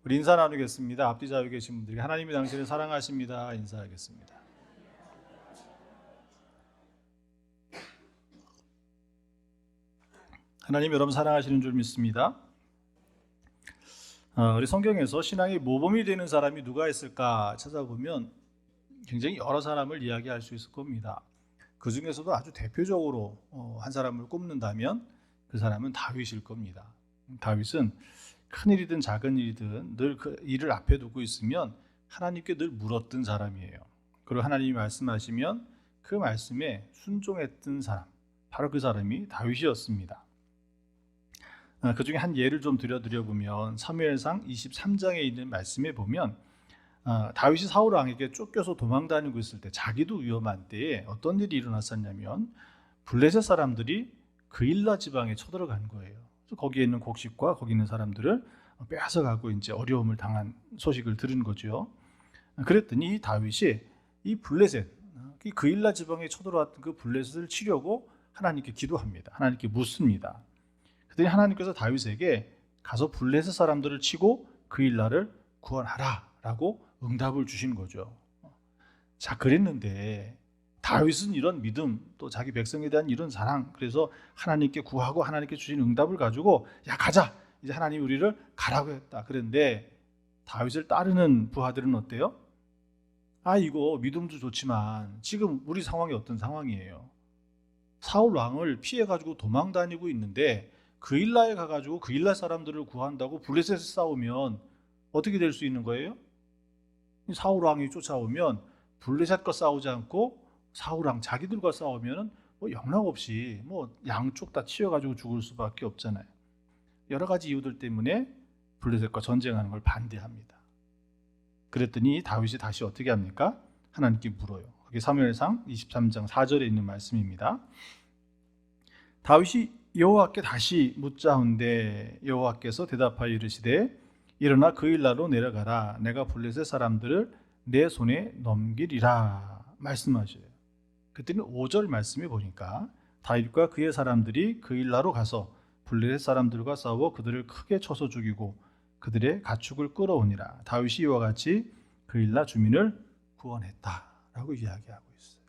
우리 인사 나누겠습니다. 앞뒤 좌우에 계신 분들에게 하나님이 당신을 사랑하십니다. 인사하겠습니다. 하나님 여러분 사랑하시는 줄 믿습니다. 우리 성경에서 신앙의 모범이 되는 사람이 누가 있을까 찾아보면 굉장히 여러 사람을 이야기할 수 있을 겁니다. 그 중에서도 아주 대표적으로 한 사람을 꼽는다면 그 사람은 다윗일 겁니다. 다윗은 큰 일이든 작은 일이든 늘 그 일을 앞에 두고 있으면 하나님께 늘 물었던 사람이에요. 그리고 하나님이 말씀하시면 그 말씀에 순종했던 사람, 바로 그 사람이 다윗이었습니다. 그 중에 한 예를 좀 드려보면 사무엘상 23장에 있는 말씀에 보면 다윗이 사울 왕에게 쫓겨서 도망다니고 있을 때, 자기도 위험한 때에 어떤 일이 일어났었냐면 블레셋 사람들이 그일라 지방에 쳐들어간 거예요. 그래서 거기에 있는 곡식과 거기 있는 사람들을 빼앗아가고 이제 어려움을 당한 소식을 들은 거죠. 그랬더니 다윗이 이 블레셋, 그일라 지방에 쳐들어왔던 그 블레셋을 치려고 하나님께 기도합니다. 하나님께 묻습니다. 그랬더니 하나님께서 다윗에게 가서 블레셋 사람들을 치고 그일라를 구원하라 라고 응답을 주신 거죠. 자, 그랬는데 다윗은 이런 믿음, 또 자기 백성에 대한 이런 사랑, 그래서 하나님께 구하고 하나님께 주신 응답을 가지고 야 가자, 이제 하나님이 우리를 가라고 했다. 그런데 다윗을 따르는 부하들은 어때요? 이거 믿음도 좋지만 지금 우리 상황이 어떤 상황이에요? 사울 왕을 피해가지고 도망 다니고 있는데 그일라에 가가지고 그일라 사람들을 구한다고 블레셋에 싸우면 어떻게 될 수 있는 거예요? 사울 왕이 쫓아오면 블레셋과 싸우지 않고 사울 왕 자기들과 싸우면 영락없이 양쪽 다 치여가지고 죽을 수밖에 없잖아요. 여러 가지 이유들 때문에 블레셋과 전쟁하는 걸 반대합니다. 그랬더니 다윗이 다시 어떻게 합니까? 하나님께 물어요. 그게 사무엘상 23장 4절에 있는 말씀입니다. 다윗이 여호와께 다시 묻자온데 여호와께서 대답하여 이르시되 일어나 그일라로 내려가라. 내가 블레셋 사람들을 내 손에 넘기리라 말씀하셔요. 그랬더니 5절 말씀에 보니까 다윗과 그의 사람들이 그일라로 가서 블레셋 사람들과 싸워 그들을 크게 쳐서 죽이고 그들의 가축을 끌어오니라. 다윗이 이와 같이 그일라 주민을 구원했다라고 이야기하고 있어요.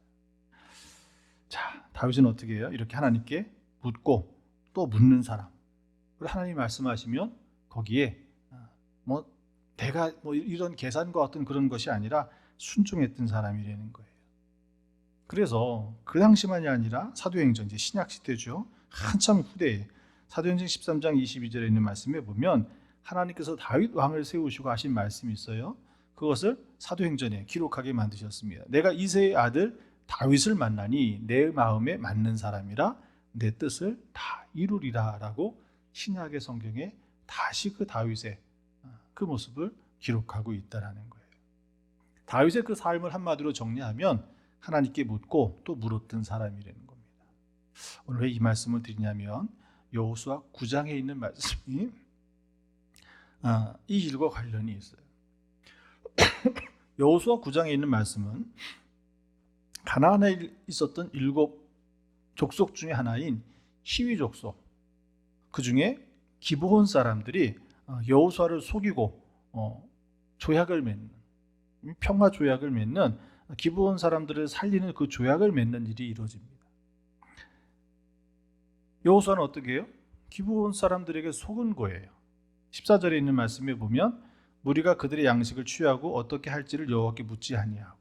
자, 다윗은 어떻게 해요? 이렇게 하나님께 묻고 또 묻는 사람. 그리고 하나님이 말씀하시면 거기에 내가 이런 계산과 어떤 그런 것이 아니라 순종했던 사람이라는 거예요. 그래서 그 당시만이 아니라 사도행전, 이제 신약 시대죠. 한참 후대에 사도행전 13장 22절에 있는 말씀에 보면 하나님께서 다윗 왕을 세우시고 하신 말씀이 있어요. 그것을 사도행전에 기록하게 만드셨습니다. 내가 이새의 아들 다윗을 만나니 내 마음에 맞는 사람이라 내 뜻을 다 이루리라 라고 신약의 성경에 다시 그 다윗의 그 모습을 기록하고 있다는 거예요. 다윗의 그 삶을 한마디로 정리하면 하나님께 묻고 또 물었던 사람이라는 겁니다. 오늘 왜 이 말씀을 드리냐면 여호수아 9장에 있는 말씀이 이 일과 관련이 있어요. 여호수아 9장에 있는 말씀은 가나안에 있었던 7 족속 중에 하나인 히위 족속, 그 중에 기브온 사람들이 여호수아를 속이고 조약을 맺는, 평화 조약을 맺는, 기브온 사람들을 살리는 그 조약을 맺는 일이 이루어집니다. 여호수아는 어떻게 해요? 기브온 사람들에게 속은 거예요. 14절에 있는 말씀에 보면 무리가 그들의 양식을 취하고 어떻게 할지를 여호와께 묻지 아니하고,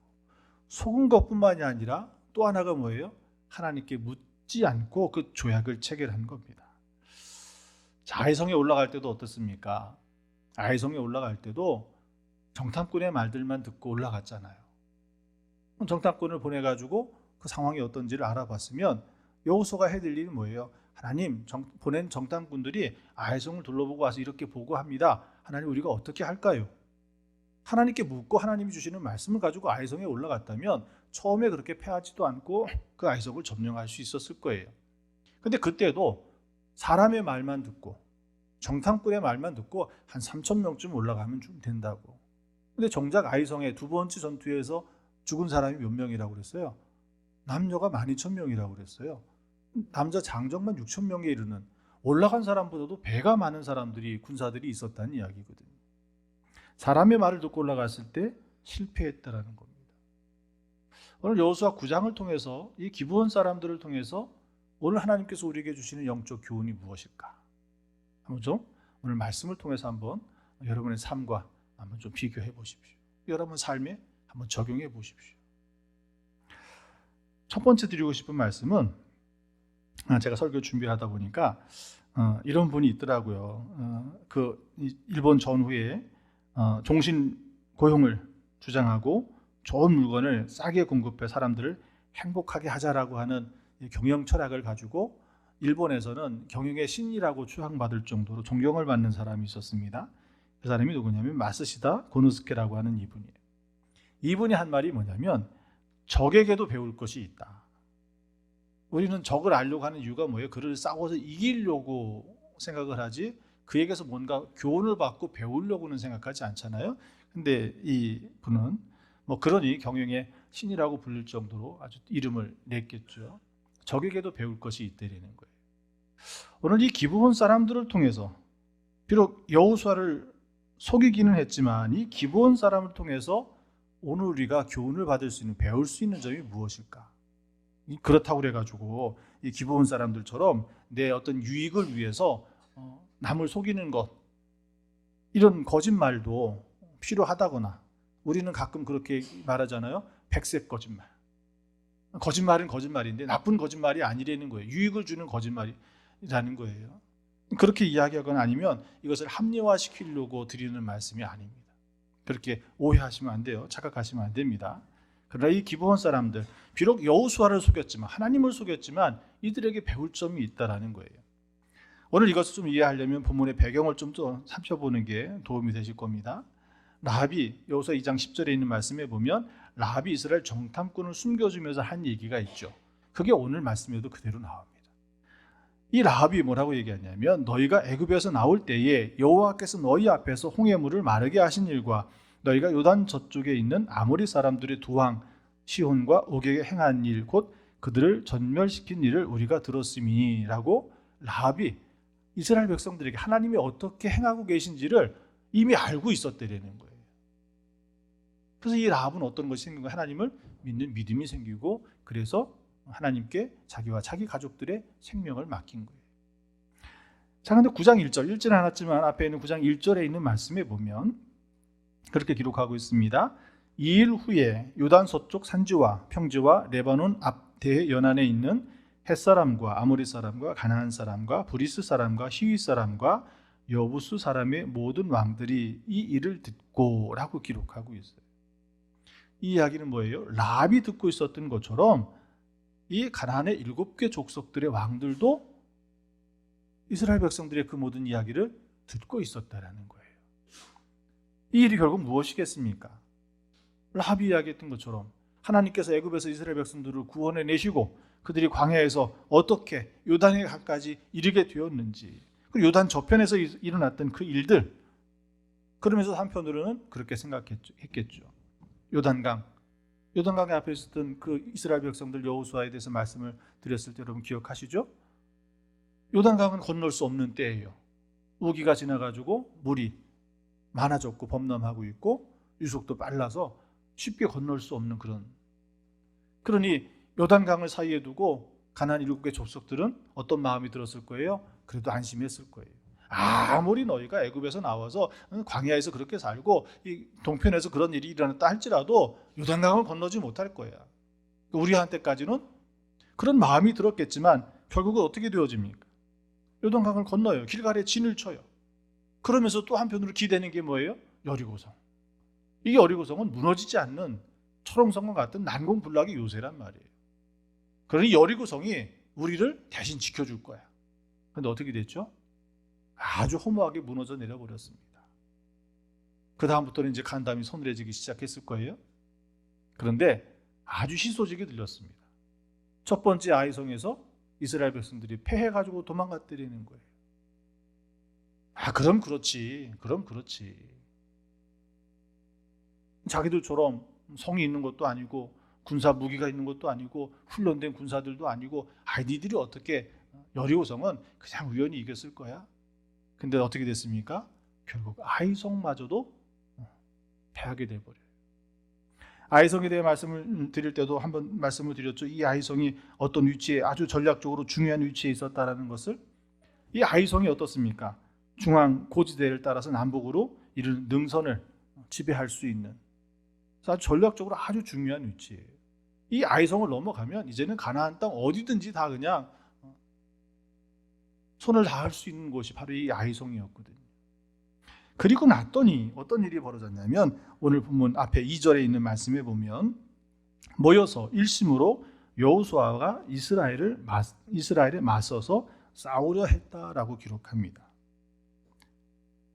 속은 것뿐만이 아니라 또 하나가 뭐예요? 하나님께 묻지 않고 그 조약을 체결한 겁니다. 자, 아이성에 올라갈 때도 어떻습니까? 아이성에 올라갈 때도 정탐꾼의 말들만 듣고 올라갔잖아요. 정탐꾼을 보내가지고 그 상황이 어떤지를 알아봤으면 여호수아가 해야 될 일은 뭐예요? 하나님, 보낸 정탐꾼들이 아이성을 둘러보고 와서 이렇게 보고합니다. 하나님, 우리가 어떻게 할까요? 하나님께 묻고 하나님이 주시는 말씀을 가지고 아이성에 올라갔다면 처음에 그렇게 패하지도 않고 그 아이성을 점령할 수 있었을 거예요. 근데 그때도 사람의 말만 듣고 정탐꾼의 말만 듣고 한 3,000명쯤 올라가면 좀 된다고. 근데 정작 아이성의 두 번째 전투에서 죽은 사람이 몇 명이라고 그랬어요? 남녀가 12,000명이라고 그랬어요. 남자 장정만 6,000명에 이르는, 올라간 사람보다도 배가 많은 사람들이, 군사들이 있었다는 이야기거든요. 사람의 말을 듣고 올라갔을 때 실패했다라는 겁니다. 오늘 여호수아 9장을 통해서 이 기브온 사람들을 통해서 오늘 하나님께서 우리에게 주시는 영적 교훈이 무엇일까? 한번 좀 오늘 말씀을 통해서 한번 여러분의 삶과 한번 좀 비교해 보십시오. 여러분 삶에 한번 적용해 보십시오. 첫 번째 드리고 싶은 말씀은 제가 설교 준비하다 보니까 이런 분이 있더라고요. 그 일본 전후에 종신 고용을 주장하고 좋은 물건을 싸게 공급해 사람들을 행복하게 하자라고 하는 경영 철학을 가지고 일본에서는 경영의 신이라고 추앙받을 정도로 존경을 받는 사람이 있었습니다. 그 사람이 누구냐면 마쓰시다 고노스케라고 하는 이분이에요. 이분이 한 말이 뭐냐면 적에게도 배울 것이 있다. 우리는 적을 알려고 하는 이유가 뭐예요? 그를 싸워서 이기려고 생각을 하지 그에게서 뭔가 교훈을 받고 배우려고는 생각하지 않잖아요. 근데 이 분은 그러니 경영의 신이라고 불릴 정도로 아주 이름을 냈겠죠. 적에게도 배울 것이 있다는 거예요. 오늘 이 기브온 사람들을 통해서 비록 여호수아를 속이기는 했지만 이 기브온 사람을 통해서 오늘 우리가 교훈을 받을 수 있는, 배울 수 있는 점이 무엇일까? 그렇다고 그래가지고 이 기브온 사람들처럼 내 어떤 유익을 위해서 남을 속이는 것, 이런 거짓말도 필요하다거나, 우리는 가끔 그렇게 말하잖아요. 백색 거짓말. 거짓말은 거짓말인데 나쁜 거짓말이 아니라는 거예요. 유익을 주는 거짓말이라는 거예요. 그렇게 이야기하거나 아니면 이것을 합리화시키려고 드리는 말씀이 아닙니다. 그렇게 오해하시면 안 돼요. 착각하시면 안 됩니다. 그러나 이 기브온 사람들, 비록 여호수아를 속였지만, 하나님을 속였지만 이들에게 배울 점이 있다라는 거예요. 오늘 이것을 좀 이해하려면 본문의 배경을 좀 더 살펴보는 게 도움이 되실 겁니다. 라합이, 여호수아 2장 10절에 있는 말씀에 보면 라합이 이스라엘 정탐꾼을 숨겨주면서 한 얘기가 있죠. 그게 오늘 말씀에도 그대로 나옵니다. 이 라합이 뭐라고 얘기하냐면 너희가 애굽에서 나올 때에 여호와께서 너희 앞에서 홍해물을 마르게 하신 일과 너희가 요단 저쪽에 있는 아모리 사람들의 두 왕 시혼과 옥에게 행한 일, 곧 그들을 전멸시킨 일을 우리가 들었음이라고 라합이 이스라엘 백성들에게 하나님이 어떻게 행하고 계신지를 이미 알고 있었다는 거예요. 그래서 이 라합은 어떤 것이 생긴 거예요? 하나님을 믿는 믿음이 생기고, 그래서 하나님께 자기와 자기 가족들의 생명을 맡긴 거예요. 자, 근데 9장 1절, 읽지는 않았지만 앞에 있는 9장 1절에 있는 말씀에 보면 그렇게 기록하고 있습니다. 2일 후에 요단 서쪽 산지와 평지와 레바논 앞대 연안에 있는 헷사람과 아모리 사람과 가나안 사람과 브리스 사람과 히위 사람과 여부수 사람의 모든 왕들이 이 일을 듣고 라고 기록하고 있어요. 이 이야기는 뭐예요? 라합이 듣고 있었던 것처럼 이 가나안의 7개 족속들의 왕들도 이스라엘 백성들의 그 모든 이야기를 듣고 있었다라는 거예요. 이 일이 결국 무엇이겠습니까? 라합이 이야기했던 것처럼 하나님께서 애굽에서 이스라엘 백성들을 구원해 내시고 그들이 광야에서 어떻게 요단에 가까지 이르게 되었는지, 그리고 요단 저편에서 일어났던 그 일들, 그러면서 한편으로는 그렇게 생각했겠죠. 요단강 앞에 있었던 그 이스라엘 백성들 여호수아에 대해서 말씀을 드렸을 때 여러분 기억하시죠? 요단강은 건널 수 없는 때예요. 우기가 지나가지고 물이 많아졌고 범람하고 있고 유속도 빨라서 쉽게 건널 수 없는 그러니 요단강을 사이에 두고 가나안 7개 족속들은 어떤 마음이 들었을 거예요? 그래도 안심했을 거예요. 아무리 너희가 애굽에서 나와서 광야에서 그렇게 살고 이 동편에서 그런 일이 일어났다 할지라도 요단강을 건너지 못할 거야. 우리한테까지는 그런 마음이 들었겠지만 결국은 어떻게 되어집니까? 요단강을 건너요. 길갈에 진을 쳐요. 그러면서 또 한편으로 기대는 게 뭐예요? 여리고성. 이 여리고성은 무너지지 않는 철옹성과 같은 난공불락의 요새란 말이에요. 그러니 여리고성이 우리를 대신 지켜줄 거야. 그런데 어떻게 됐죠? 아주 허무하게 무너져 내려버렸습니다. 그 다음부터는 이제 간담이 서늘해지기 시작했을 거예요. 그런데 아주 희소식이 들렸습니다. 첫 번째 아이성에서 이스라엘 백성들이 패해가지고 도망갔다는 거예요. 그럼 그렇지. 자기들처럼 성이 있는 것도 아니고 군사 무기가 있는 것도 아니고 훈련된 군사들도 아니고 니들이 어떻게 여리고성은 그냥 우연히 이겼을 거야. 근데 어떻게 됐습니까? 결국 아이성마저도 패하게 돼버려요. 아이성에 대해 말씀을 드릴 때도 한번 말씀을 드렸죠. 이 아이성이 어떤 위치에 아주 전략적으로 중요한 위치에 있었다라는 것을. 이 아이성이 어떻습니까? 중앙 고지대를 따라서 남북으로 이르는 능선을 지배할 수 있는 아주 전략적으로 아주 중요한 위치예요. 이 아이성을 넘어가면 이제는 가나안 땅 어디든지 다 그냥 손을 닿을 수 있는 곳이 바로 이 아이성이었거든요. 그리고 났더니 어떤 일이 벌어졌냐면 오늘 본문 앞에 2절에 있는 말씀에 보면 모여서 일심으로 여호수아가 이스라엘에 맞서서 싸우려 했다라고 기록합니다.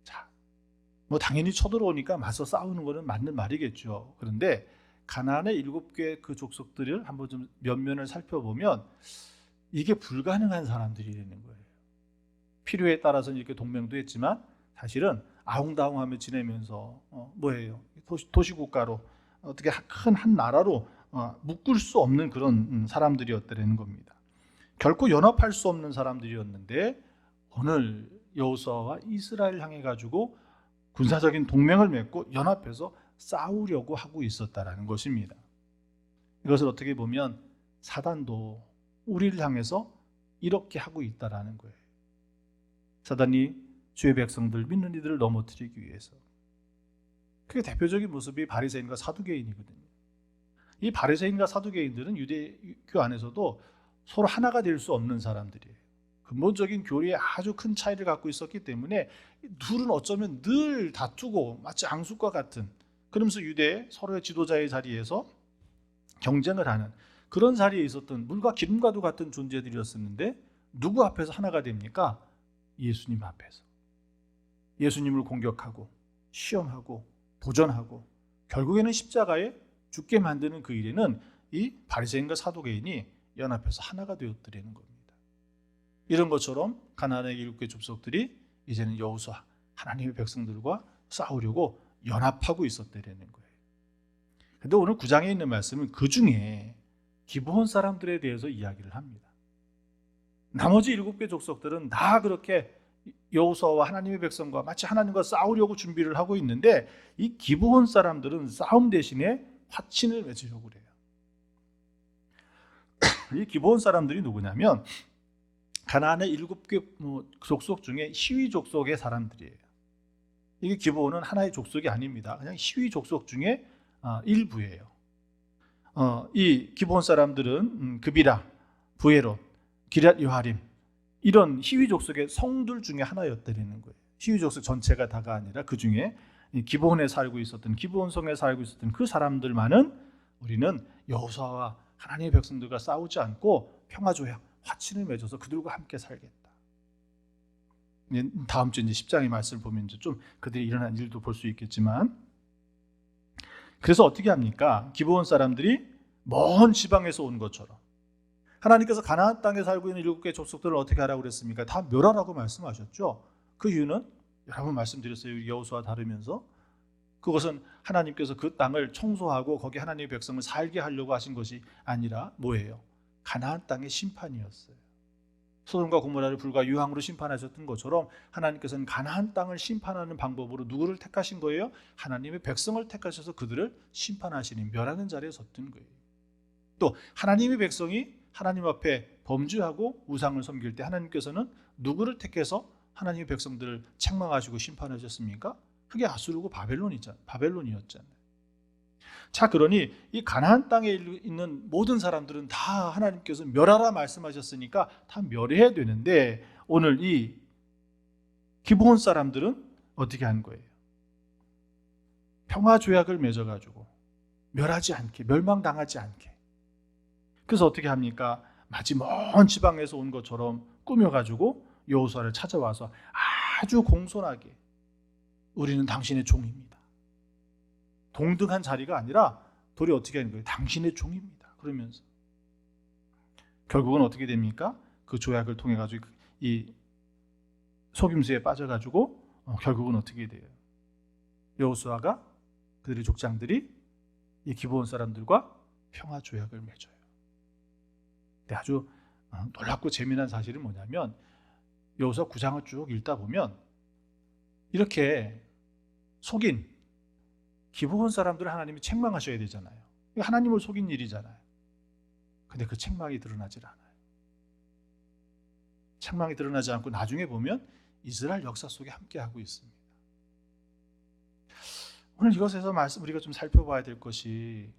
자, 뭐 당연히 쳐들어오니까 맞서 싸우는 것은 맞는 말이겠죠. 그런데 가나안의 7개 그 족속들을 한번 좀 면면을 살펴보면 이게 불가능한 사람들이라는 거예요. 필요에 따라서는 이렇게 동맹도 했지만 사실은 아웅다웅하며 지내면서 뭐예요? 도시국가로 어떻게 큰 한 나라로 묶을 수 없는 그런 사람들이었다는 겁니다. 결코 연합할 수 없는 사람들이었는데 오늘 여호수아와 이스라엘 향해 가지고 군사적인 동맹을 맺고 연합해서 싸우려고 하고 있었다라는 것입니다. 이것을 어떻게 보면 사단도 우리를 향해서 이렇게 하고 있다라는 거예요. 사단이 주의 백성들 믿는 이들을 넘어뜨리기 위해서. 그게 대표적인 모습이 바리새인과 사두개인이거든요. 이 바리새인과 사두개인들은 유대교 안에서도 서로 하나가 될 수 없는 사람들이에요. 근본적인 교리에 아주 큰 차이를 갖고 있었기 때문에 둘은 어쩌면 늘 다투고 마치 앙숙과 같은, 그러면서 유대 서로의 지도자의 자리에서 경쟁을 하는 그런 자리에 있었던 물과 기름과도 같은 존재들이었었는데 누구 앞에서 하나가 됩니까? 예수님 앞에서. 예수님을 공격하고 시험하고 도전하고 결국에는 십자가에 죽게 만드는 그 일에는 이 바리새인과 사두개인이 연합해서 하나가 되었더라는 겁니다. 이런 것처럼 가나안의 7개 족속들이 이제는 여호수아 하나님의 백성들과 싸우려고 연합하고 있었다는 거예요. 그런데 오늘 9장에 있는 말씀은 그 중에 기브온 사람들에 대해서 이야기를 합니다. 나머지 7개 족속들은 다 그렇게 여호수아와 하나님의 백성과 마치 하나님과 싸우려고 준비를 하고 있는데 이 기브온 사람들은 싸움 대신에 화친을 맺으려고 그래요. 이 기브온 사람들이 누구냐면 가나안의 7개 족속 중에 시위 족속의 사람들이에요. 이게 기브온은 하나의 족속이 아닙니다. 그냥 시위 족속 중에 일부예요. 이 기브온 사람들은 그비라, 부에롯, 기럇 여하림 이런 히위 족속의 성들 중에 하나였다는 거예요. 히위 족속 전체가 다가 아니라 그 중에 기브온에 살고 있었던, 기브온 성에 살고 있었던 그 사람들만은 우리는 여호수아와 하나님의 백성들과 싸우지 않고 평화조약, 화친을 맺어서 그들과 함께 살겠다. 다음 주 이제 10장의 말씀을 보면 이제 좀 그들이 일어난 일도 볼 수 있겠지만, 그래서 어떻게 합니까? 기브온 사람들이 먼 지방에서 온 것처럼 하나님께서 가나안 땅에 살고 있는 7개 족속들을 어떻게 하라고 그랬습니까? 다 멸하라고 말씀하셨죠. 그 이유는 여러 번 말씀드렸어요. 여호수아 다루면서 그것은 하나님께서 그 땅을 청소하고 거기 하나님의 백성을 살게 하려고 하신 것이 아니라 뭐예요? 가나안 땅의 심판이었어요. 소돔과 고모라를 불과 유황으로 심판하셨던 것처럼 하나님께서는 가나안 땅을 심판하는 방법으로 누구를 택하신 거예요? 하나님의 백성을 택하셔서 그들을 심판하시는, 멸하는 자리에 섰던 거예요. 또 하나님의 백성이 하나님 앞에 범죄하고 우상을 섬길 때 하나님께서는 누구를 택해서 하나님의 백성들을 책망하시고 심판하셨습니까? 그게 아수르고 바벨론이었잖아요. 자, 그러니 이 가나안 땅에 있는 모든 사람들은 다 하나님께서 멸하라 말씀하셨으니까 다 멸해야 되는데 오늘 이 기브온 사람들은 어떻게 한 거예요? 평화 조약을 맺어가지고 멸하지 않게, 멸망당하지 않게. 그래서 어떻게 합니까? 마치 먼 지방에서 온 것처럼 꾸며가지고 여호수아를 찾아와서 아주 공손하게 우리는 당신의 종입니다. 동등한 자리가 아니라 도리 어떻게 하는 거예요? 당신의 종입니다. 그러면서 결국은 어떻게 됩니까? 그 조약을 통해 가지고 이 속임수에 빠져가지고 결국은 어떻게 돼요? 여호수아가 그들의 족장들이 이 기브온 사람들과 평화 조약을 맺어요. 근데 아주 놀랍고 재미난 사실은 뭐냐면 여호수아 9장을 쭉 읽다 보면 이렇게 속인 기브온 사람들을 하나님이 책망하셔야 되잖아요. 하나님을 속인 일이잖아요. 근데 그 책망이 드러나질 않아요. 책망이 드러나지 않고 나중에 보면 이스라엘 역사 속에 함께하고 있습니다. 오늘 이것에서 우리가 좀 살펴봐야 될 것이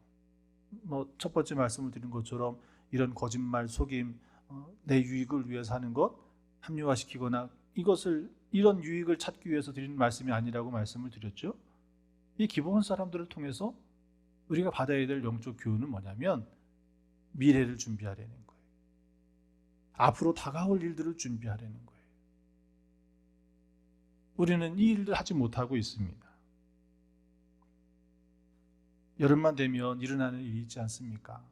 첫 번째 말씀을 드린 것처럼 이런 거짓말, 속임, 내 유익을 위해서 하는 것 합리화시키거나 이런 유익을 찾기 위해서 드리는 말씀이 아니라고 말씀을 드렸죠. 이 기브온 사람들을 통해서 우리가 받아야 될 영적 교훈은 뭐냐면 미래를 준비하려는 거예요. 앞으로 다가올 일들을 준비하려는 거예요. 우리는 이 일을 하지 못하고 있습니다. 여름만 되면 일어나는 일이 있지 않습니까?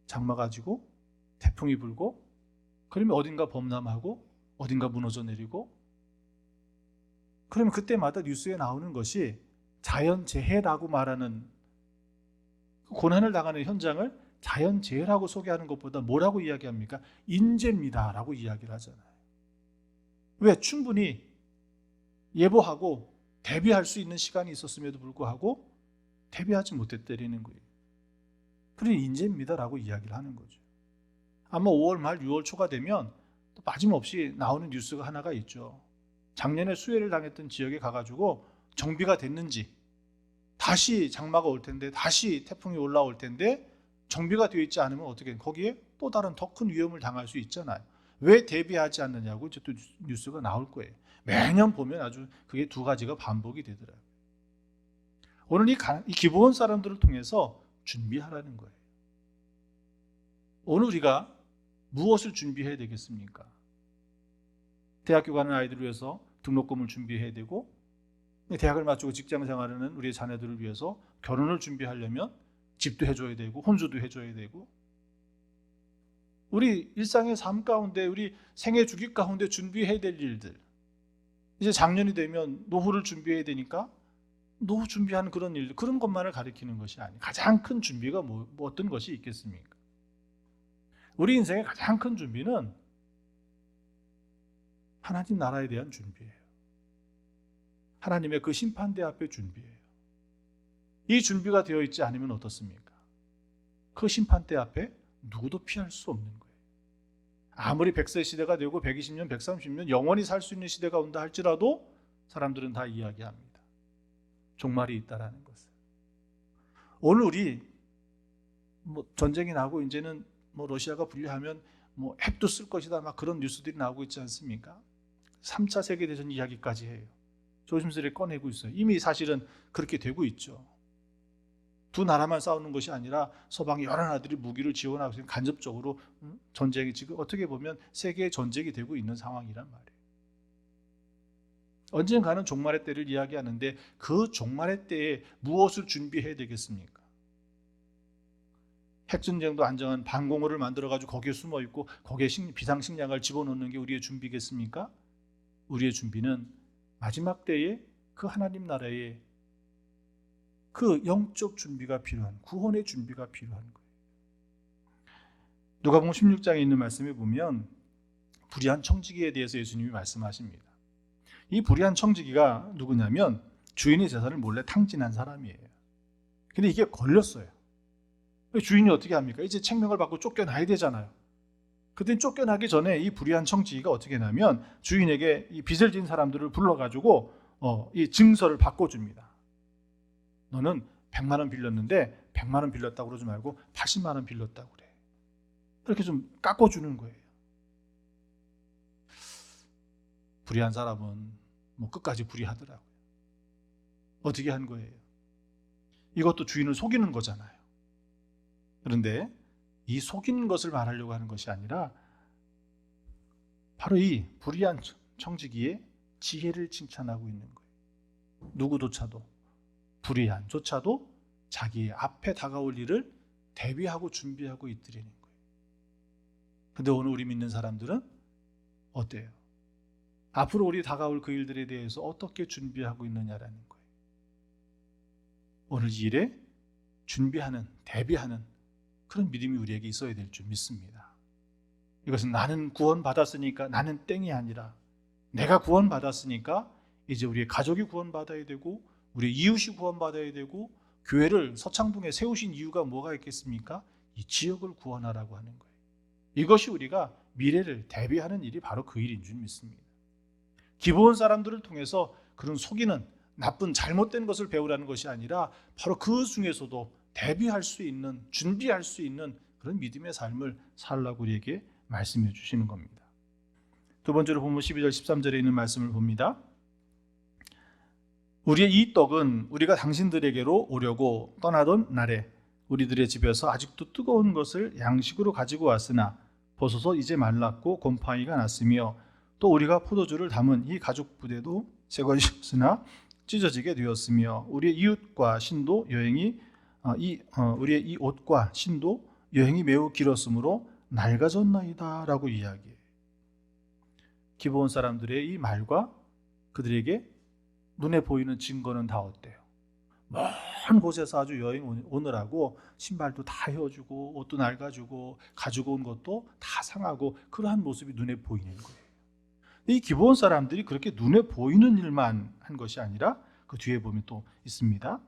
장마 가지고 태풍이 불고 그러면 어딘가 범람하고 어딘가 무너져 내리고 그러면 그때마다 뉴스에 나오는 것이 자연재해라고 말하는 고난을 당하는 현장을 자연재해라고 소개하는 것보다 뭐라고 이야기합니까? 인재입니다 라고 이야기를 하잖아요. 왜? 충분히 예보하고 대비할 수 있는 시간이 있었음에도 불구하고 대비하지 못했다는 거예요. 그러니 인재입니다 라고 이야기를 하는 거죠. 아마 5월 말 6월 초가 되면 또 빠짐없이 나오는 뉴스가 하나가 있죠. 작년에 수해를 당했던 지역에 가가지고 정비가 됐는지 다시 장마가 올 텐데 다시 태풍이 올라올 텐데 정비가 되어 있지 않으면 어떻게 거기에 또 다른 더 큰 위험을 당할 수 있잖아요. 왜 대비하지 않느냐고 이제 또 뉴스가 나올 거예요. 매년 보면 아주 그게 두 가지가 반복이 되더라고요. 오늘 이 기브온 사람들을 통해서 준비하라는 거예요. 오늘 우리가 무엇을 준비해야 되겠습니까? 대학교 가는 아이들을 위해서 등록금을 준비해야 되고 대학을 마치고 직장 생활하는 우리의 자녀들을 위해서 결혼을 준비하려면 집도 해줘야 되고 혼주도 해줘야 되고 우리 일상의 삶 가운데 우리 생애 주기 가운데 준비해야 될 일들 이제 작년이 되면 노후를 준비해야 되니까 노후 준비하는 그런 일들 그런 것만을 가리키는 것이 아니에요. 가장 큰 준비가 뭐 어떤 것이 있겠습니까? 우리 인생의 가장 큰 준비는 하나님 나라에 대한 준비예요. 하나님의 그 심판대 앞에 준비예요. 이 준비가 되어 있지 않으면 어떻습니까? 그 심판대 앞에 누구도 피할 수 없는 거예요. 아무리 100세 시대가 되고 120년, 130년 영원히 살 수 있는 시대가 온다 할지라도 사람들은 다 이야기합니다. 종말이 있다라는 것을. 오늘 우리 전쟁이 나고 이제는 러시아가 분리하면 핵도 쓸 것이다 막 그런 뉴스들이 나오고 있지 않습니까? 3차 세계대전 이야기까지 해요. 조심스레 꺼내고 있어요. 이미 사실은 그렇게 되고 있죠. 두 나라만 싸우는 것이 아니라 서방의 여러 나라들이 무기를 지원하고 있는 간접적으로 전쟁이 지금 어떻게 보면 세계의 전쟁이 되고 있는 상황이란 말이에요. 언젠가는 종말의 때를 이야기하는데 그 종말의 때에 무엇을 준비해야 되겠습니까? 핵전쟁도 안정한 방공호를 만들어가지고 거기에 숨어있고 거기에 비상식량을 집어넣는 게 우리의 준비겠습니까? 우리의 준비는 마지막 때에 그 하나님 나라의 그 영적 준비가 필요한 구원의 준비가 필요한 거예요. 누가복음 16장에 있는 말씀에 보면 불의한 청지기에 대해서 예수님이 말씀하십니다. 이 불의한 청지기가 누구냐면 주인의 재산을 몰래 탕진한 사람이에요. 근데 이게 걸렸어요. 주인이 어떻게 합니까? 이제 책명을 받고 쫓겨나야 되잖아요. 그때 쫓겨나기 전에 이 불의한 청지기가 어떻게 하냐면 주인에게 이 빚을 진 사람들을 불러가지고 이 증서를 바꿔줍니다. 너는 100만 원 빌렸는데 100만 원 빌렸다고 그러지 말고 80만 원 빌렸다고 그래. 이렇게 좀 깎아주는 거예요. 불의한 사람은 끝까지 불의하더라고요. 어떻게 한 거예요? 이것도 주인을 속이는 거잖아요. 그런데 이 속이는 것을 말하려고 하는 것이 아니라 바로 이 불의한 청지기의 지혜를 칭찬하고 있는 거예요. 누구조차도 불의한조차도 자기의 앞에 다가올 일을 대비하고 준비하고 있더라는 거예요. 그런데 오늘 우리 믿는 사람들은 어때요? 앞으로 우리 다가올 그 일들에 대해서 어떻게 준비하고 있느냐라는 거예요. 오늘 이 일에 준비하는, 대비하는 그런 믿음이 우리에게 있어야 될 줄 믿습니다. 이것은 나는 구원받았으니까 나는 땡이 아니라 내가 구원받았으니까 이제 우리의 가족이 구원받아야 되고 우리 이웃이 구원받아야 되고 교회를 서창동에 세우신 이유가 뭐가 있겠습니까? 이 지역을 구원하라고 하는 거예요. 이것이 우리가 미래를 대비하는 일이 바로 그 일인 줄 믿습니다. 기브온 사람들을 통해서 그런 속이는 나쁜 잘못된 것을 배우라는 것이 아니라 바로 그 중에서도 대비할 수 있는, 준비할 수 있는 그런 믿음의 삶을 살라고 우리에게 말씀해 주시는 겁니다. 두 번째로 본문 12절 13절에 있는 말씀을 봅니다. 우리의 이 떡은 우리가 당신들에게로 오려고 떠나던 날에 우리들의 집에서 아직도 뜨거운 것을 양식으로 가지고 왔으나 벗어서 이제 말랐고 곰팡이가 났으며 또 우리가 포도주를 담은 이 가죽 부대도 새 것이었으나 찢어지게 되었으며 우리의 이웃과 신도 여행이 우리의 이 옷과 신도 여행이 매우 길었으므로 낡아졌나이다 라고 이야기해요. 기브온 사람들의 이 말과 그들에게 눈에 보이는 증거는 다 어때요? 먼 곳에서 아주 여행 오느라고 신발도 다 헤어지고 옷도 낡아지고 가지고 온 것도 다 상하고 그러한 모습이 눈에 보이는 거예요. 이 기브온 사람들이 그렇게 눈에 보이는 일만 한 것이 아니라 그 뒤에 보면 또 있습니다.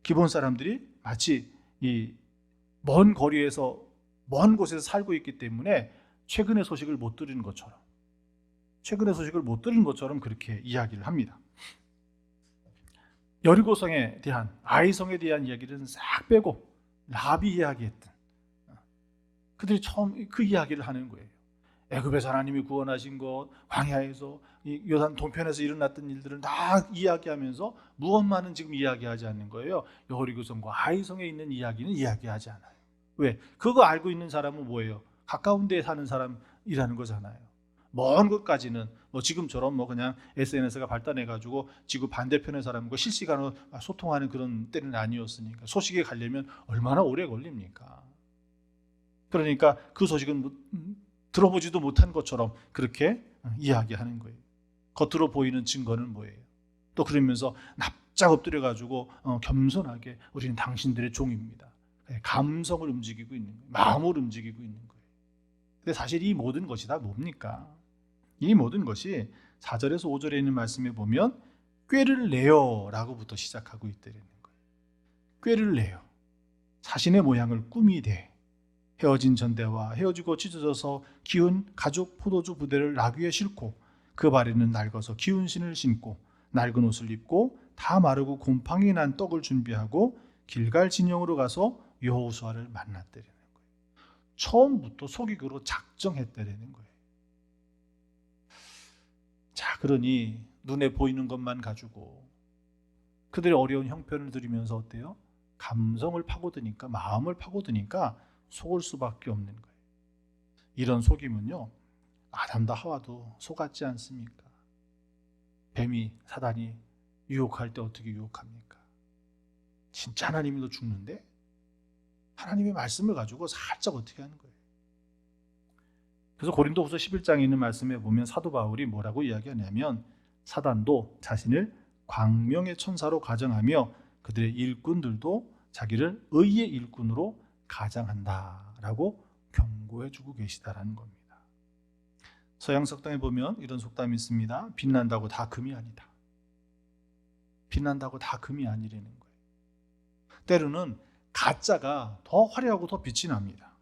기브온 사람들이 마치 이 먼 거리에서 먼 곳에서 살고 있기 때문에 최근의 소식을 못 들은 것처럼 그렇게 이야기를 합니다. 여리고성에 대한 아이성에 대한 이야기를 싹 빼고 라합이 이야기했던 그들이 처음 그 이야기를 하는 거예요. 애굽에서 하나님이 구원하신 것, 광야에서 이 요단 동편에서 일어났던 일들을 다 이야기하면서 무엇만은 지금 이야기하지 않는 거예요. 여리고성과 아이성에 있는 이야기는 이야기하지 않아요. 왜? 그거 알고 있는 사람은 뭐예요? 가까운 데에 사는 사람이라는 거잖아요. 먼 곳까지는 지금처럼 그냥 SNS가 발달해가지고 지구 반대편의 사람과 실시간으로 소통하는 그런 때는 아니었으니까 소식이 가려면 얼마나 오래 걸립니까? 그러니까 그 소식은 들어보지도 못한 것처럼 그렇게 이야기하는 거예요. 겉으로 보이는 증거는 뭐예요? 또 그러면서 납작 엎드려가지고 겸손하게 우리는 당신들의 종입니다. 감성을 움직이고 있는 거예요. 마음을 움직이고 있는 거예요. 근데 사실 이 모든 것이 다 뭡니까? 이 모든 것이 4절에서 5절에 있는 말씀에 보면 꾀를 내어 라고부터 시작하고 있다는 거예요. 꾀를 내어 자신의 모양을 꾸미되 헤어진 전대와 헤어지고 찢어져서 기운 가죽 포도주 부대를 나귀에 싣고 그 발에는 낡아서 기운 신을 신고 낡은 옷을 입고 다 마르고 곰팡이 난 떡을 준비하고 길갈 진영으로 가서 여호수아를 만났다는 거예요. 처음부터 속이기로 작정했다는 거예요. 자, 그러니 눈에 보이는 것만 가지고 그들의 어려운 형편을 들으면서 어때요? 감성을 파고드니까, 마음을 파고드니까 속을 수밖에 없는 거예요. 이런 속임은요, 아담도 하와도 속았지 않습니까? 뱀이, 사단이 유혹할 때 어떻게 유혹합니까? 진짜 하나님도 죽는데 하나님의 말씀을 가지고 살짝 어떻게 하는 거예요. 그래서 고린도후서 11장에 있는 말씀에 보면 사도 바울이 뭐라고 이야기하냐면 사단도 자신을 광명의 천사로 가정하며 그들의 일꾼들도 자기를 의의 일꾼으로 가장한다라고 경고해주고 계시다라는 겁니다. 서양 석당에 보면 이런 속담이 있습니다. 빛난다고 다 금이 아니다. 빛난다고 다 금이 아니라는 거예요. 때로는 가짜가 더 화려하고 더 빛이 납니다.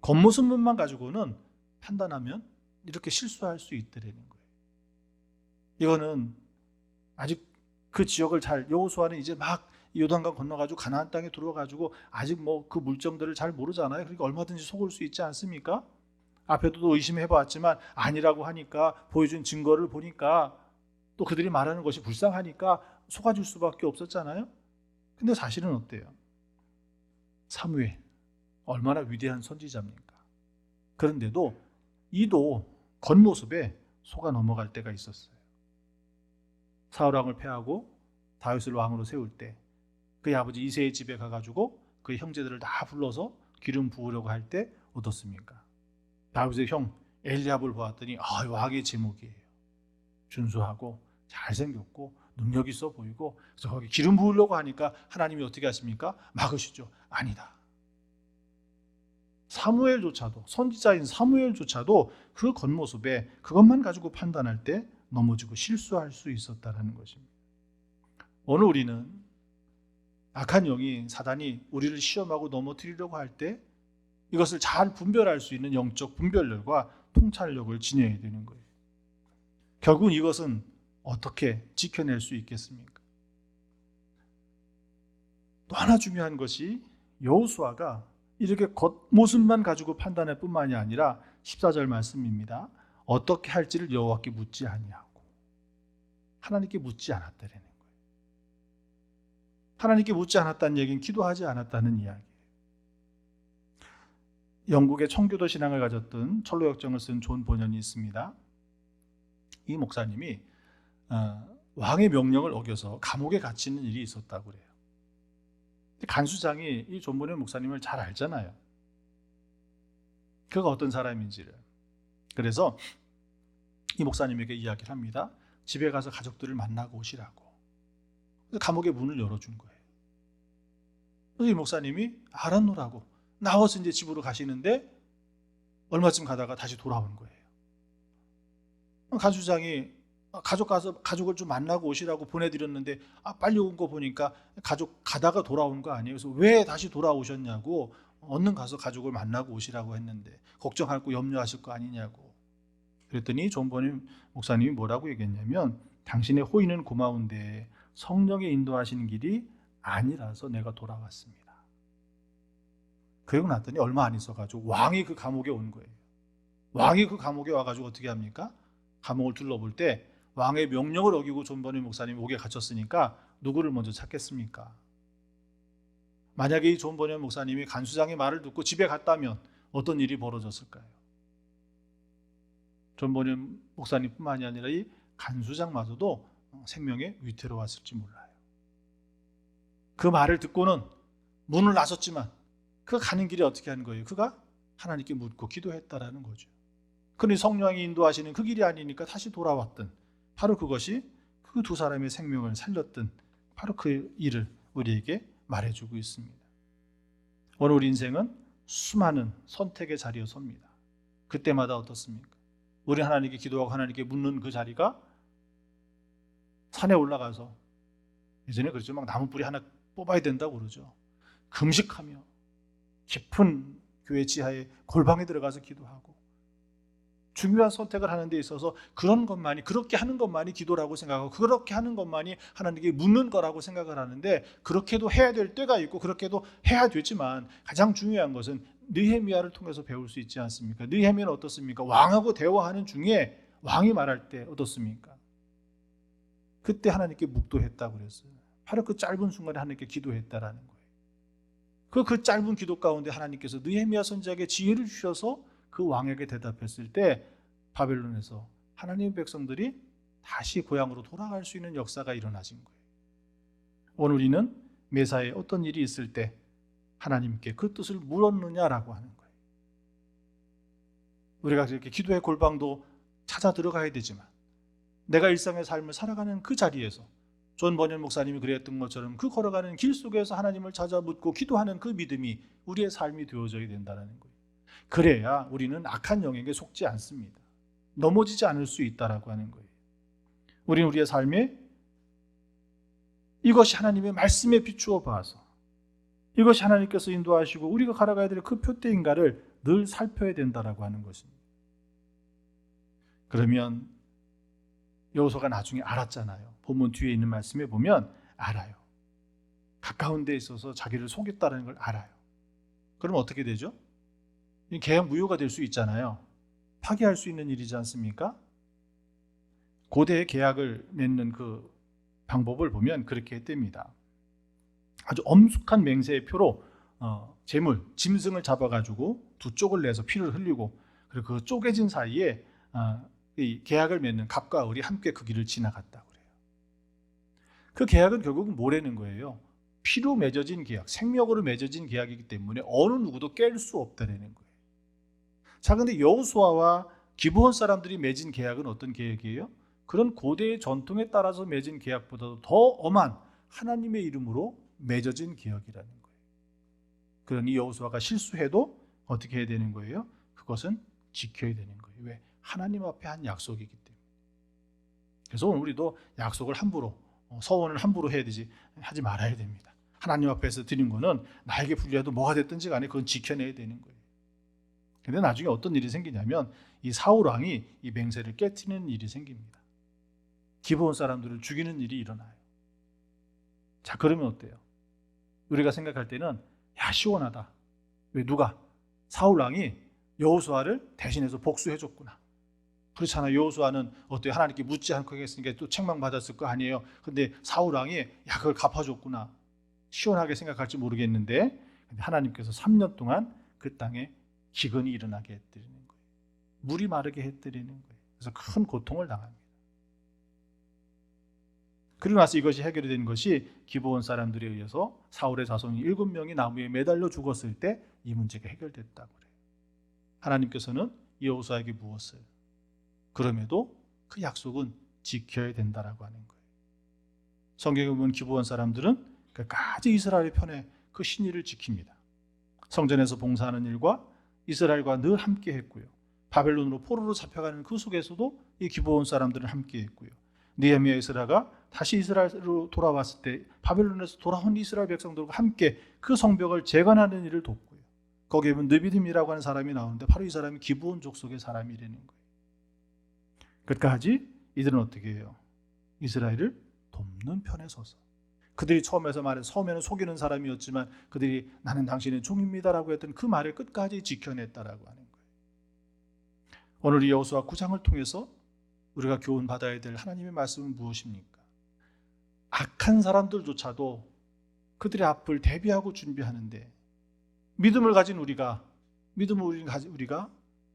겉모습만 가지고는 판단하면 이렇게 실수할 수 있다는 거예요. 이거는 아직 그 지역을 여호수아는 이제 막 요단강 건너가지고 가나안 땅에 들어가지고 아직 그 물정들을 잘 모르잖아요. 그러니까 얼마든지 속을 수 있지 않습니까? 앞에도 의심해봤지만 아니라고 하니까 보여준 증거를 보니까 또 그들이 말하는 것이 불쌍하니까 속아줄 수밖에 없었잖아요. 근데 사실은 어때요? 사무엘 얼마나 위대한 선지자입니까? 그런데도 이도 겉모습에 속아 넘어갈 때가 있었어요. 사울 왕을 패하고 다윗을 왕으로 세울 때 그의 아버지 이새의 집에 가가지고 그의 형제들을 다 불러서 기름 부으려고 할 때 어떻습니까? 다윗의 형 엘리압을 보았더니 왕의 제목이에요. 준수하고 잘생겼고 능력 있어 보이고 그래서 거기 기름 부으려고 하니까 하나님이 어떻게 하십니까? 막으시죠. 아니다. 사무엘조차도 선지자인 사무엘조차도 그 겉모습에 그것만 가지고 판단할 때 넘어지고 실수할 수 있었다는 것입니다. 오늘 우리는 악한 영이 사단이 우리를 시험하고 넘어뜨리려고 할 때 이것을 잘 분별할 수 있는 영적 분별력과 통찰력을 지녀야 되는 거예요. 결국은 이것은 어떻게 지켜낼 수 있겠습니까? 또 하나 중요한 것이 여호수아가 이렇게 겉모습만 가지고 판단할 뿐만이 아니라 14절 말씀입니다. 어떻게 할지를 여호와께 묻지 아니하고 하나님께 묻지 않았다라는 거예요. 하나님께 묻지 않았다는 얘기는 기도하지 않았다는 이야기예요. 영국의 청교도 신앙을 가졌던 철로역정을 쓴 존 보년이 있습니다. 이 목사님이 왕의 명령을 어겨서 감옥에 갇히는 일이 있었다고 그래요. 간수장이 이 존 보년 목사님을 잘 알잖아요. 그가 어떤 사람인지를. 그래서 이 목사님에게 이야기를 합니다. 집에 가서 가족들을 만나고 오시라고. 그래서 감옥의 문을 열어준 거예요. 그래서 이 목사님이 알았노라고 나와서 이제 집으로 가시는데 얼마쯤 가다가 다시 돌아오는 거예요. 간수장이 가족을 좀 만나고 오시라고 보내드렸는데 빨리 온 거 보니까 가족 가다가 돌아온 거 아니에요. 그래서 왜 다시 돌아오셨냐고, 얼른 가서 가족을 만나고 오시라고 했는데 걱정할 거 염려하실 거 아니냐고. 그랬더니 존 보년 목사님이 뭐라고 얘기했냐면, 당신의 호의는 고마운데 성령의 인도하시는 길이 아니라서 내가 돌아왔습니다. 그러고 났더니 얼마 안 있어가지고 왕이 그 감옥에 온 거예요. 왕이 그 감옥에 와가지고 어떻게 합니까? 감옥을 둘러볼 때 왕의 명령을 어기고 존 보년 목사님이 옥에 갇혔으니까 누구를 먼저 찾겠습니까? 만약에 이 존 보년 목사님이 간수장의 말을 듣고 집에 갔다면 어떤 일이 벌어졌을까요? 존 보년 목사님뿐만이 아니라 이 간수장마저도 생명의 위태로 왔을지 몰라요. 그 말을 듣고는 문을 나섰지만 그 가는 길이 어떻게 한 거예요? 그가 하나님께 묻고 기도했다라는 거죠. 그러니 성령이 인도하시는 그 길이 아니니까 다시 돌아왔던, 바로 그것이 그 두 사람의 생명을 살렸던 바로 그 일을 우리에게 말해주고 있습니다. 오늘 우리 인생은 수많은 선택의 자리에 섭니다. 그때마다 어떻습니까? 우리 하나님께 기도하고 하나님께 묻는 그 자리가 산에 올라가서, 예전에 그렇죠, 막 나무 뿌리 하나 뽑아야 된다고 그러죠. 금식하며 깊은 교회 지하에 골방에 들어가서 기도하고, 중요한 선택을 하는 데 있어서 그런 것만이, 그렇게 하는 것만이 기도라고 생각하고 그렇게 하는 것만이 하나님께 묻는 거라고 생각을 하는데, 그렇게도 해야 될 때가 있고 그렇게도 해야 되지만 가장 중요한 것은 느헤미야를 통해서 배울 수 있지 않습니까? 느헤미야는 어떻습니까? 왕하고 대화하는 중에 왕이 말할 때 어떻습니까? 그때 하나님께 묵도했다고 그랬어요. 바로 그 짧은 순간에 하나님께 기도했다라는 거예요. 그 짧은 기도 가운데 하나님께서 느헤미야 선지자에게 지혜를 주셔서 그 왕에게 대답했을 때 바벨론에서 하나님의 백성들이 다시 고향으로 돌아갈 수 있는 역사가 일어나진 거예요. 오늘 우리는 매사에 어떤 일이 있을 때 하나님께 그 뜻을 물었느냐라고 하는 거예요. 우리가 그렇게 기도의 골방도 찾아 들어가야 되지만, 내가 일상의 삶을 살아가는 그 자리에서 존 버년 목사님이 그랬던 것처럼 그 걸어가는 길 속에서 하나님을 찾아 묻고 기도하는 그 믿음이 우리의 삶이 되어져야 된다는 거예요. 그래야 우리는 악한 영에게 속지 않습니다. 넘어지지 않을 수 있다라고 하는 거예요. 우리는 우리의 삶에 이것이 하나님의 말씀에 비추어 봐서 이것이 하나님께서 인도하시고 우리가 걸어가야 될 그 표대인가를 늘 살펴야 된다라고 하는 것입니다. 그러면 여호수아가 나중에 알았잖아요. 본문 뒤에 있는 말씀에 보면 알아요. 가까운 데 있어서 자기를 속였다는 걸 알아요. 그럼 어떻게 되죠? 계약 무효가 될 수 있잖아요. 파기할 수 있는 일이지 않습니까? 고대의 계약을 맺는 그 방법을 보면 그렇게 했답니다. 아주 엄숙한 맹세의 표로 재물, 짐승을 잡아가지고 두 쪽을 내서 피를 흘리고, 그리고 그 쪼개진 사이에 이 계약을 맺는 갑과 을이 함께 그 길을 지나갔다고 그래요. 그 계약은 결국은 뭐라는 거예요? 피로 맺어진 계약, 생명으로 맺어진 계약이기 때문에 어느 누구도 깰 수 없다는 거예요. 자, 근데 여호수아와 기브온 사람들이 맺은 계약은 어떤 계약이에요? 그런 고대의 전통에 따라서 맺은 계약보다도 더 엄한 하나님의 이름으로 맺어진 계약이라는 거예요. 그러니 여호수아가 실수해도 어떻게 해야 되는 거예요? 그것은 지켜야 되는 거예요. 왜? 하나님 앞에 한 약속이기 때문에. 그래서 오늘 우리도 약속을 함부로 서원을 함부로 해야 되지 하지 말아야 됩니다. 하나님 앞에서 드린 거는 나에게 불리해도 뭐가 됐든지 간에 그건 지켜내야 되는 거예요. 근데 나중에 어떤 일이 생기냐면 이 사울 왕이 이 맹세를 깨트리는 일이 생깁니다. 기브온 사람들을 죽이는 일이 일어나요. 자, 그러면 어때요? 우리가 생각할 때는 야, 시원하다. 왜 누가? 사울 왕이 여호수아를 대신해서 복수해 줬구나. 그렇잖아요. 여호수아는 어때요? 하나님께 묻지 않고 했으니까 또 책망받았을 거 아니에요. 근데 사울 왕이 야, 그걸 갚아줬구나. 시원하게 생각할지 모르겠는데 하나님께서 3년 동안 그 땅에 기근이 일어나게 해드리는 거예요. 물이 마르게 해드리는 거예요. 그래서 큰 고통을 당합니다. 그리고 나서 이것이 해결이 된 것이 기브온 사람들에 의해서 사울의 자손이 7명이 나무에 매달려 죽었을 때 이 문제가 해결됐다고 그래요. 하나님께서는 여호수아에게 무엇을? 그럼에도 그 약속은 지켜야 된다라고 하는 거예요. 성경에 보면 기브온 사람들은 끝까지 이스라엘의 편에 그 신의를 지킵니다. 성전에서 봉사하는 일과 이스라엘과 늘 함께 했고요. 바벨론으로 포로로 잡혀가는 그 속에서도 이 기브온 사람들은 함께 했고요. 느헤미야 에스라가 다시 이스라엘로 돌아왔을 때 바벨론에서 돌아온 이스라엘 백성들과 함께 그 성벽을 재건하는 일을 돕고요. 거기에 보면 느비딤이라고 하는 사람이 나오는데 바로 이 사람이 기브온 족속의 사람이라는 거예요. 끝까지 이들은 어떻게 해요? 이스라엘을 돕는 편에 서서. 그들이 처음에는 속이는 사람이었지만 그들이 나는 당신의 종입니다라고 했던 그 말을 끝까지 지켜냈다라고 하는 거예요. 오늘 이 여호수아 9장을 통해서 우리가 교훈받아야 될 하나님의 말씀은 무엇입니까? 악한 사람들조차도 그들의 앞을 대비하고 준비하는데 믿음을 가진 우리가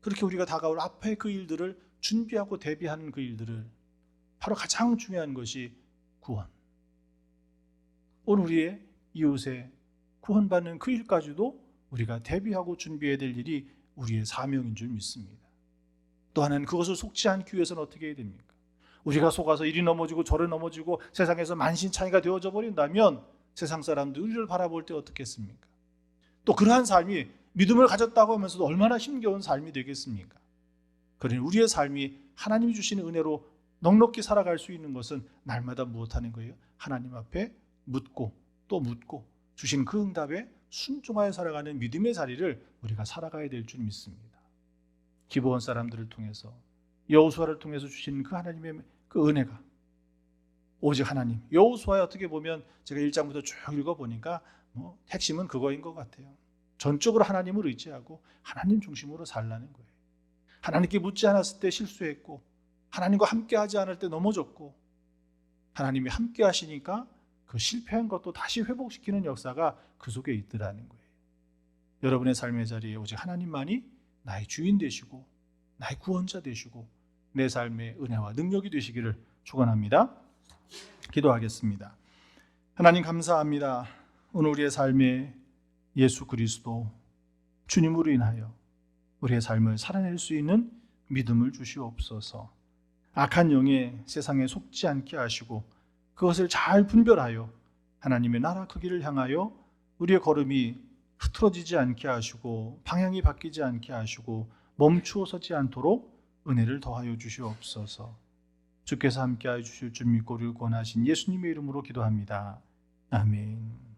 그렇게 우리가 다가올 앞에 그 일들을 준비하고 대비하는 그 일들을 바로 가장 중요한 것이 구원. 오늘 우리의 이웃의 구원받는 그 일까지도 우리가 대비하고 준비해야 될 일이 우리의 사명인 줄 믿습니다. 또 하나는 그것을 속지 않기 위해서는 어떻게 해야 됩니까? 우리가 속아서 이리 넘어지고 저리 넘어지고 세상에서 만신창이가 되어져 버린다면 세상 사람들이 우리를 바라볼 때 어떻겠습니까? 또 그러한 삶이 믿음을 가졌다고 하면서도 얼마나 힘겨운 삶이 되겠습니까? 그러니 우리의 삶이 하나님이 주시는 은혜로 넉넉히 살아갈 수 있는 것은 날마다 무엇하는 거예요? 하나님 앞에 묻고 또 묻고 주신 그 응답에 순종하여 살아가는 믿음의 자리를 우리가 살아가야 될 줄 믿습니다. 기브온 사람들을 통해서 여호수아를 통해서 주신 그 하나님의 그 은혜가 오직 하나님. 여호수아에 어떻게 보면 제가 1장부터 쭉 읽어보니까 핵심은 그거인 것 같아요. 전적으로 하나님을 의지하고 하나님 중심으로 살라는 거예요. 하나님께 묻지 않았을 때 실수했고 하나님과 함께하지 않을 때 넘어졌고 하나님이 함께 하시니까 그 실패한 것도 다시 회복시키는 역사가 그 속에 있더라는 거예요. 여러분의 삶의 자리에 오직 하나님만이 나의 주인 되시고 나의 구원자 되시고 내 삶의 은혜와 능력이 되시기를 축원합니다. 기도하겠습니다. 하나님 감사합니다. 오늘 우리의 삶에 예수 그리스도 주님으로 인하여 우리의 삶을 살아낼 수 있는 믿음을 주시옵소서. 악한 영에 세상에 속지 않게 하시고 그것을 잘 분별하여 하나님의 나라 그 길을 향하여 우리의 걸음이 흐트러지지 않게 하시고 방향이 바뀌지 않게 하시고 멈추어 서지 않도록 은혜를 더하여 주시옵소서. 주께서 함께하여 주실 줄 믿고 우리를 권하신 예수님의 이름으로 기도합니다. 아멘.